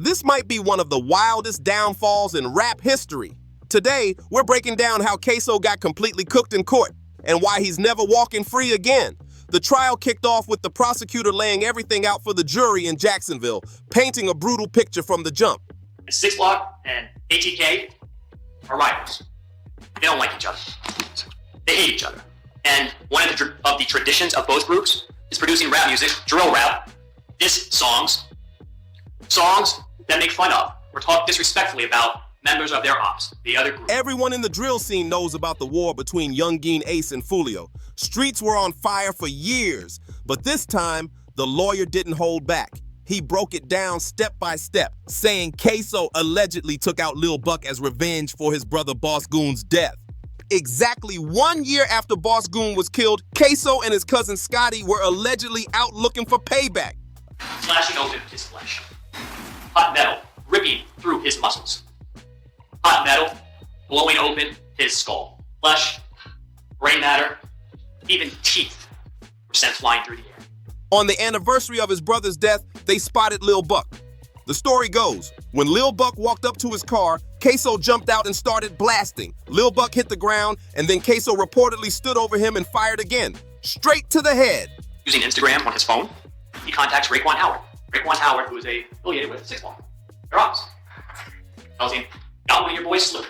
This might be one of the wildest downfalls in rap history. Today, we're breaking down how Ksoo got completely cooked in court and why he's never walking free again. The trial kicked off with the prosecutor laying everything out for the jury in Jacksonville, painting a brutal picture from the jump. 6 Block and ATK are rivals. They don't like each other. They hate each other. And one of the traditions of both groups is producing rap music, drill rap, diss songs that make fun of or talk disrespectfully about members of their ops, the other group. Everyone in the drill scene knows about the war between Youngeen Ace and Fulio. Streets were on fire for years, but this time, the lawyer didn't hold back. He broke it down step by step, saying Ksoo allegedly took out Lil Buck as revenge for his brother Boss Goon's death. Exactly 1 year after Boss Goon was killed, Ksoo and his cousin Scotty were allegedly out looking for payback. Slashing open his flesh. Hot metal ripping through his muscles. Hot metal blowing open his skull. Flesh, gray matter, even teeth were sent flying through the air. On the anniversary of his brother's death, they spotted Lil Buck. The story goes, when Lil Buck walked up to his car, Ksoo jumped out and started blasting. Lil Buck hit the ground, and then Ksoo reportedly stood over him and fired again, straight to the head. Using Instagram on his phone, he contacts Raekwon Howard. Raekwon Howard, who is affiliated with 6 Block. They're ops. Tells him, got one of your boys slew.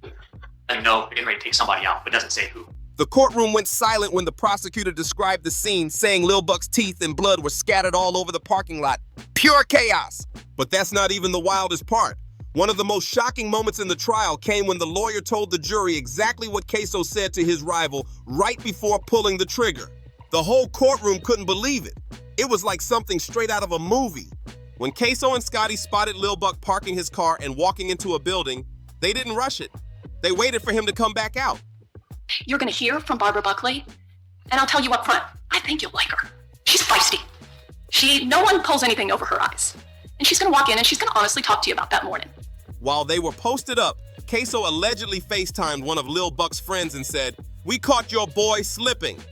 Let him know they're getting ready to take somebody out, but doesn't say who. The courtroom went silent when the prosecutor described the scene, saying Lil Buck's teeth and blood were scattered all over the parking lot. Pure chaos. But that's not even the wildest part. One of the most shocking moments in the trial came when the lawyer told the jury exactly what Ksoo said to his rival right before pulling the trigger. The whole courtroom couldn't believe it. It was like something straight out of a movie. When Ksoo and Scotty spotted Lil Buck parking his car and walking into a building, they didn't rush it. They waited for him to come back out. You're gonna hear from Barbara Buckley, and I'll tell you up front, I think you'll like her. She's feisty. No one pulls anything over her eyes. And she's gonna walk in and she's gonna honestly talk to you about that morning. While they were posted up, Ksoo allegedly FaceTimed one of Lil Buck's friends and said, "We caught your boy slipping."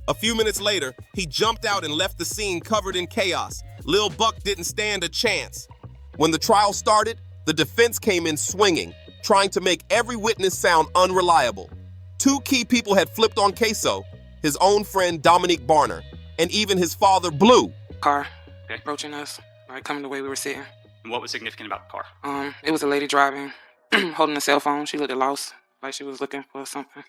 A few minutes later, he jumped out and left the scene covered in chaos. Lil Buck didn't stand a chance. When the trial started, the defense came in swinging, trying to make every witness sound unreliable. Two key people had flipped on Ksoo, his own friend Dominique Barner, and even his father Blue. Car approaching us, right, coming the way we were sitting. And what was significant about the car? It was a lady driving, holding a cell phone. She looked lost, like she was looking for something.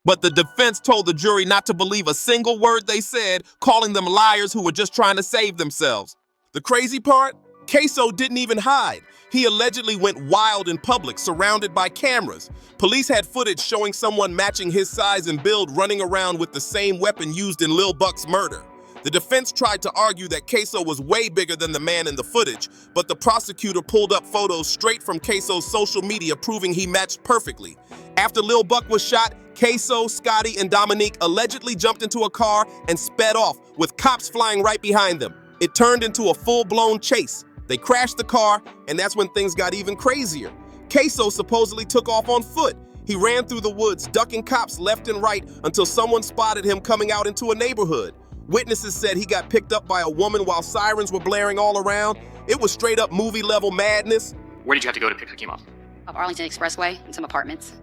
But the defense told the jury not to believe a single word they said, calling them liars who were just trying to save themselves. The crazy part? Ksoo didn't even hide. He allegedly went wild in public, surrounded by cameras. Police had footage showing someone matching his size and build running around with the same weapon used in Lil Buck's murder. The defense tried to argue that Ksoo was way bigger than the man in the footage, but the prosecutor pulled up photos straight from Ksoo's social media proving he matched perfectly. After Lil Buck was shot, Ksoo, Scotty, and Dominique allegedly jumped into a car and sped off, with cops flying right behind them. It turned into a full-blown chase. They crashed the car, and that's when things got even crazier. Ksoo supposedly took off on foot. He ran through the woods, ducking cops left and right until someone spotted him coming out into a neighborhood. Witnesses said he got picked up by a woman while sirens were blaring all around. It was straight up movie-level madness. Where did you have to go to pick Hakeem up? Of Arlington Expressway and some apartments.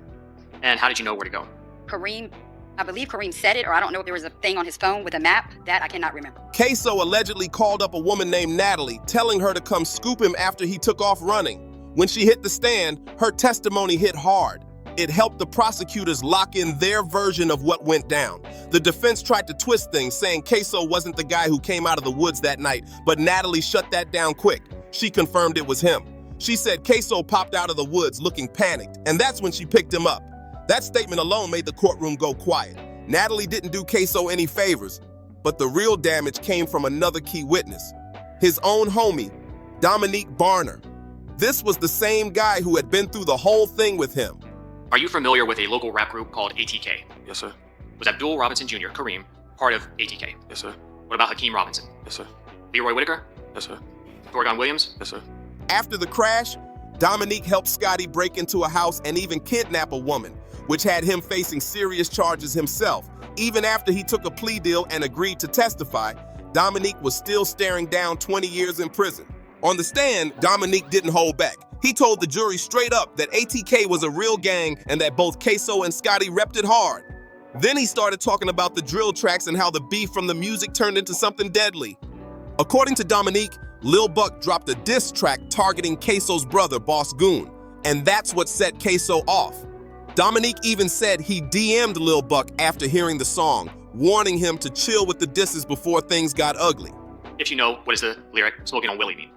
And how did you know where to go? I believe Kareem said it, or I don't know if there was a thing on his phone with a map. That I cannot remember. Ksoo allegedly called up a woman named Natalie, telling her to come scoop him after he took off running. When she hit the stand, her testimony hit hard. It helped the prosecutors lock in their version of what went down. The defense tried to twist things, saying Ksoo wasn't the guy who came out of the woods that night, but Natalie shut that down quick. She confirmed it was him. She said Ksoo popped out of the woods looking panicked, and that's when she picked him up. That statement alone made the courtroom go quiet. Natalie didn't do Ksoo any favors, but the real damage came from another key witness, his own homie, Dominique Barner. This was the same guy who had been through the whole thing with him. Are you familiar with a local rap group called ATK? Yes, sir. Was Abdul Robinson Jr., Kareem, part of ATK? Yes, sir. What about Hakeem Robinson? Yes, sir. Leroy Whitaker? Yes, sir. Thorgon Williams? Yes, sir. After the crash, Dominique helped Scotty break into a house and even kidnap a woman, which had him facing serious charges himself. Even after he took a plea deal and agreed to testify, Dominique was still staring down 20 years in prison. On the stand, Dominique didn't hold back. He told the jury straight up that ATK was a real gang and that both Ksoo and Scotty repped it hard. Then he started talking about the drill tracks and how the beef from the music turned into something deadly. According to Dominique, Lil Buck dropped a diss track targeting Ksoo's brother, Boss Goon, and that's what set Ksoo off. Dominique even said he DM'd Lil Buck after hearing the song, warning him to chill with the disses before things got ugly. If you know, what does the lyric "smoking on Willie" mean?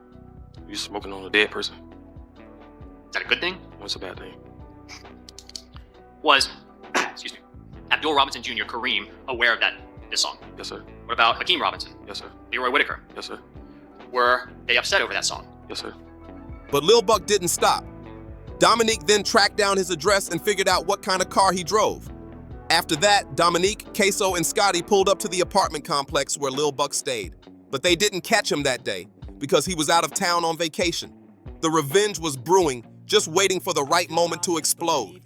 You smoking on a dead person. Is that a good thing? What's a bad thing? Was, excuse me, Abdul Robinson Jr., Kareem, aware of this song? Yes, sir. What about Hakeem Robinson? Yes, sir. Leroy Whitaker? Yes, sir. Were they upset over that song? Yes, sir. But Lil Buck didn't stop. Dominique then tracked down his address and figured out what kind of car he drove. After that, Dominique, Ksoo, and Scotty pulled up to the apartment complex where Lil Buck stayed. But they didn't catch him that day because he was out of town on vacation. The revenge was brewing, just waiting for the right moment to explode.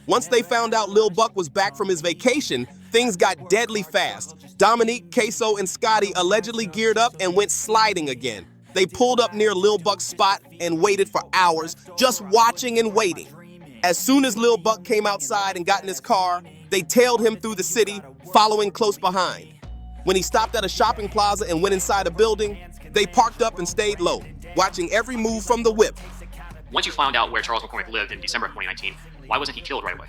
Once they found out Lil Buck was back from his vacation, things got deadly fast. Dominique, Ksoo, and Scotty allegedly geared up and went sliding again. They pulled up near Lil Buck's spot and waited for hours, just watching and waiting. As soon as Lil Buck came outside and got in his car, they tailed him through the city, following close behind. When he stopped at a shopping plaza and went inside a building, they parked up and stayed low, watching every move from the whip. Once you found out where Charles McCormick lived in December of 2019, why wasn't he killed right away?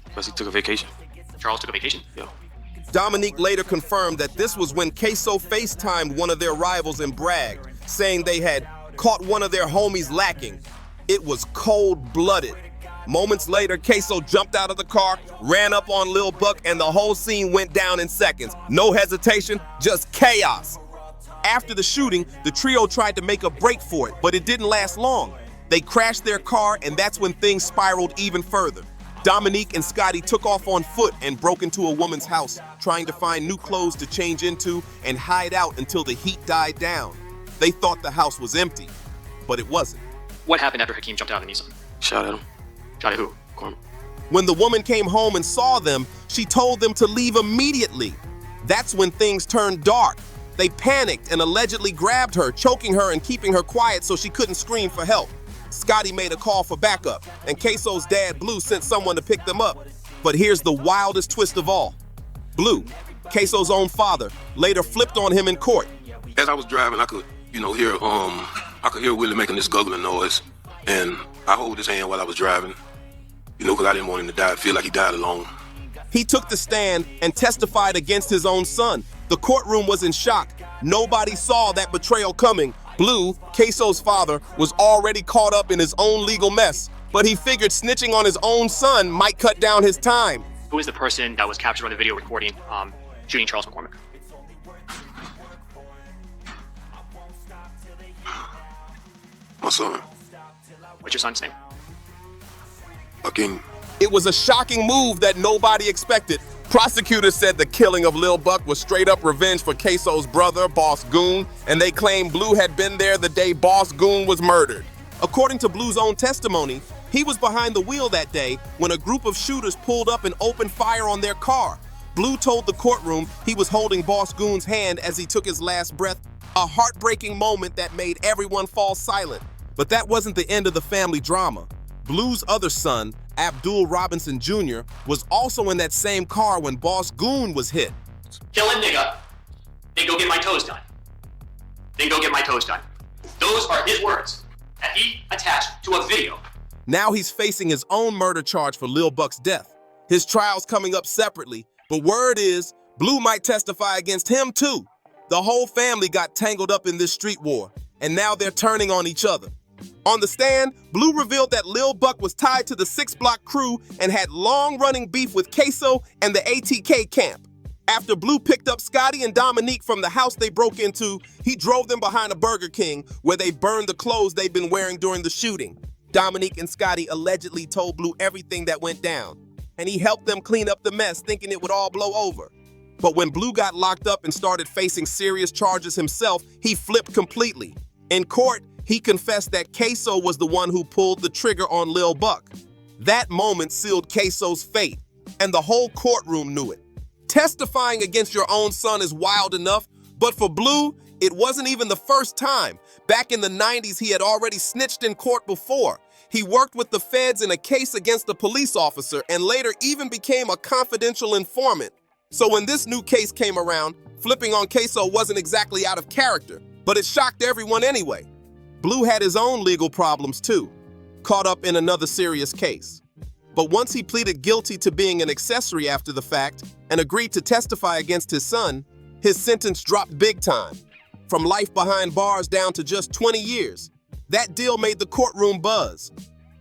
Because he took a vacation. Charles took a vacation? Yeah. Dominique later confirmed that this was when Ksoo FaceTimed one of their rivals and bragged, saying they had caught one of their homies lacking. It was cold-blooded. Moments later, Ksoo jumped out of the car, ran up on Lil Buck, and the whole scene went down in seconds. No hesitation, just chaos. After the shooting, the trio tried to make a break for it, but it didn't last long. They crashed their car, and that's when things spiraled even further. Dominique and Scotty took off on foot and broke into a woman's house, trying to find new clothes to change into and hide out until the heat died down. They thought the house was empty, but it wasn't. What happened after Hakeem jumped out of the Nissan? Shot at him. Shot at who? Corn. When the woman came home and saw them, she told them to leave immediately. That's when things turned dark. They panicked and allegedly grabbed her, choking her and keeping her quiet so she couldn't scream for help. Scotty made a call for backup, and Ksoo's dad, Blue, sent someone to pick them up. But here's the wildest twist of all. Blue, Ksoo's own father, later flipped on him in court. As I was driving, I could hear Willie making this guggling noise, and I hold his hand while I was driving, because I didn't want him to die, feel like he died alone. He took the stand and testified against his own son. The courtroom was in shock. Nobody saw that betrayal coming. Blue, Ksoo's father, was already caught up in his own legal mess, but he figured snitching on his own son might cut down his time. Who is the person that was captured on the video recording shooting Charles McCormick? My son, What's your son's name? Hakeem. It was a shocking move that nobody expected. Prosecutors said the killing of Lil Buck was straight up revenge for Ksoo's brother, Boss Goon, and they claimed Blue had been there the day Boss Goon was murdered. According to Blue's own testimony, he was behind the wheel that day when a group of shooters pulled up and opened fire on their car. Blue told the courtroom he was holding Boss Goon's hand as he took his last breath, a heartbreaking moment that made everyone fall silent. But that wasn't the end of the family drama. Blue's other son, Abdul Robinson Jr., was also in that same car when Boss Goon was hit. Kill a nigga, then go get my toes done. Then go get my toes done. Those are his words that he attached to a video. Now he's facing his own murder charge for Lil Buck's death. His trial's coming up separately, but word is Blue might testify against him too. The whole family got tangled up in this street war, and now they're turning on each other. On the stand, Blue revealed that Lil Buck was tied to the 6 Block crew and had long-running beef with Ksoo and the ATK camp. After Blue picked up Scotty and Dominique from the house they broke into, he drove them behind a Burger King where they burned the clothes they'd been wearing during the shooting. Dominique and Scotty allegedly told Blue everything that went down, and he helped them clean up the mess, thinking it would all blow over. But when Blue got locked up and started facing serious charges himself, he flipped completely. In court, he confessed that Ksoo was the one who pulled the trigger on Lil Buck. That moment sealed Ksoo's fate, and the whole courtroom knew it. Testifying against your own son is wild enough, but for Blue, It wasn't even the first time. Back in the 90s, he had already snitched in court before. He worked with the feds in a case against a police officer and later even became a confidential informant. So when this new case came around, flipping on Ksoo wasn't exactly out of character, but it shocked everyone anyway. Blue had his own legal problems too, caught up in another serious case. But once he pleaded guilty to being an accessory after the fact and agreed to testify against his son, his sentence dropped big time, from life behind bars down to just 20 years. That deal made the courtroom buzz.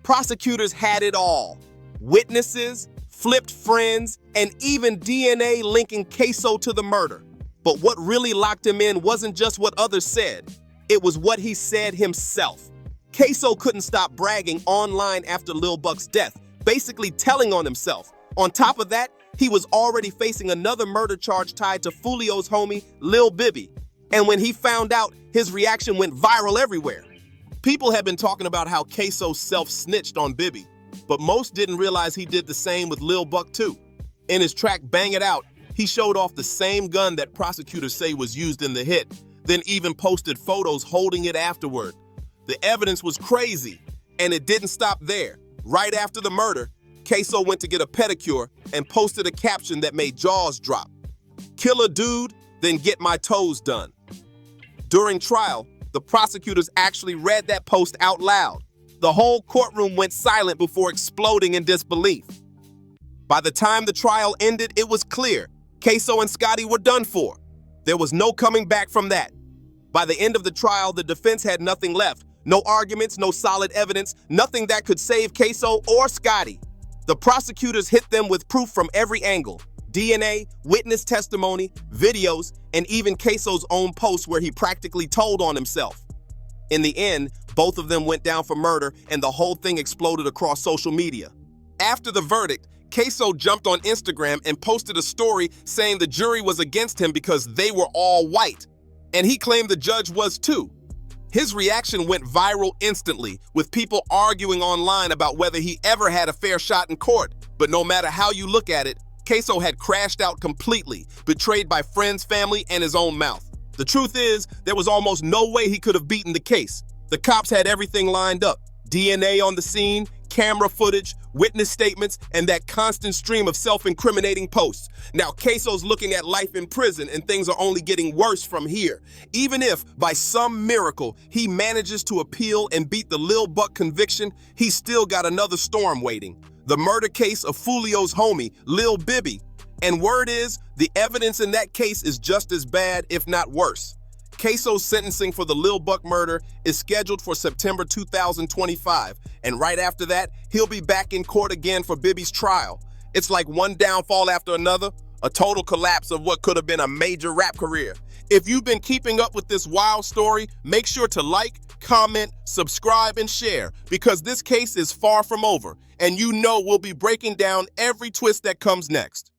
Prosecutors had it all: witnesses, flipped friends, and even DNA linking Ksoo to the murder. But what really locked him in wasn't just what others said, it was what he said himself. Ksoo couldn't stop bragging online after Lil Buck's death, basically telling on himself. On top of that, he was already facing another murder charge tied to Fulio's homie, Lil Bibby. And when he found out, his reaction went viral everywhere. People had been talking about how Ksoo self-snitched on Bibby, but most didn't realize he did the same with Lil Buck too. In his track Bang It Out, he showed off the same gun that prosecutors say was used in the hit, then even posted photos holding it afterward. The evidence was crazy, and it didn't stop there. Right after the murder, Ksoo went to get a pedicure and posted a caption that made jaws drop. "Kill a dude, then get my toes done." During trial, the prosecutors actually read that post out loud. The whole courtroom went silent before exploding in disbelief. By the time the trial ended, it was clear Ksoo and Scotty were done for. There was no coming back from that. By the end of the trial, the defense had nothing left. No arguments, no solid evidence, nothing that could save Ksoo or Scotty. The prosecutors hit them with proof from every angle: DNA, witness testimony, videos, and even Ksoo's own post where he practically told on himself. In the end, both of them went down for murder, and the whole thing exploded across social media. After the verdict, Ksoo jumped on Instagram and posted a story saying the jury was against him because they were all white, and he claimed the judge was too. His reaction went viral instantly, with people arguing online about whether he ever had a fair shot in court. But no matter how you look at it, Ksoo had crashed out completely, betrayed by friends, family, and his own mouth. The truth is, there was almost no way he could have beaten the case. The cops had everything lined up: DNA on the scene, camera footage, witness statements, and that constant stream of self-incriminating posts. Now Ksoo's looking at life in prison, and things are only getting worse from here. Even if, by some miracle, he manages to appeal and beat the Lil Buck conviction, he's still got another storm waiting: the murder case of Fulio's homie, Lil Bibby. And word is, the evidence in that case is just as bad, if not worse. Ksoo's sentencing for the Lil Buck murder is scheduled for September 2025, and right after that, he'll be back in court again for Bibby's trial. It's like one downfall after another, a total collapse of what could have been a major rap career. If you've been keeping up with this wild story, make sure to like, comment, subscribe, and share, because this case is far from over, and you know we'll be breaking down every twist that comes next.